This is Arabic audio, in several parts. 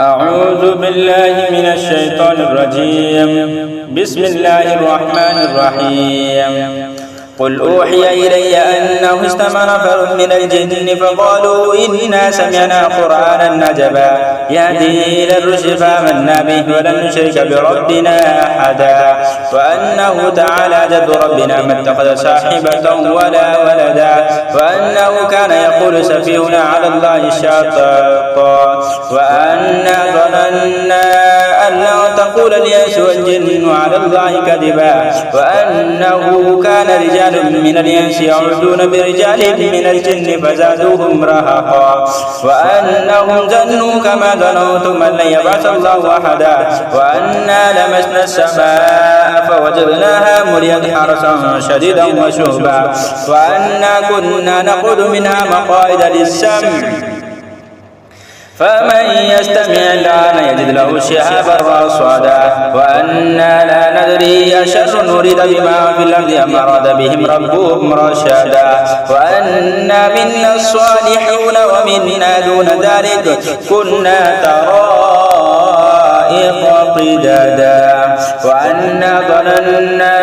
أعوذ بالله من الشيطان الرجيم. بسم الله الرحمن الرحيم. قل أوحي إلي أنه استمع نفر من الجن فقالوا إنا سمعنا قرآنا عجبا يهدي إلى الرشد فآمنا به ولن نشرك بربنا أحدا وأنه تعالى جد ربنا ما اتخذ صاحبة ولا ولدا وأنه كان يقول سفيهنا على الله شططا وأنا ظننا أن لا تقول الإنس والجن على الله كذبا وأنه كان رجال من الإنس يعوذون برجال من الجن فزادوهم رهقا وأنهم ظنوا كما ظننتم أن لن يبعث الله أحدا وأنا لمسنا السماء فوجدناها مليت حرسا شديدا وشهبا وأنا كنا نقعد منها مقاعد للسمع فمن يستمع الآن يجد له شهابا رصدا وأنا لا ندري أشر نريد بما في الأرض أم أراد بهم ربهم رشدا وأنا منا الصالحون ومنا دون ذلك كنا طرائق قددا وأنا ظننا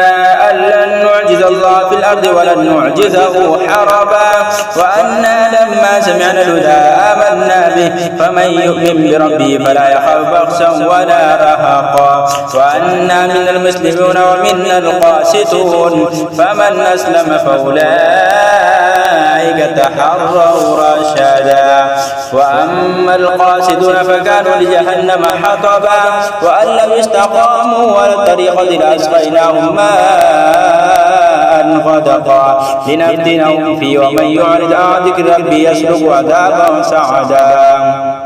أن لن نعجز الله في الأرض ولن نعجزه حربا وأنا لما سمعنا الهدى آمنا به فمن يؤمن بربه فلا يخاف بخسا ولا رهقا وأنا من المسلمون ومنا القاسطون فمن أسلم فأولئك تحروا رشدا وأما القاسطون فكانوا لجهنم حطبا وأن لم يستقاموا على الطريقة لأسقيناهم ماء غدقا لنفتنهم فيه ومن يعرض عن ذكر ربه يسلك عذابا صعدا.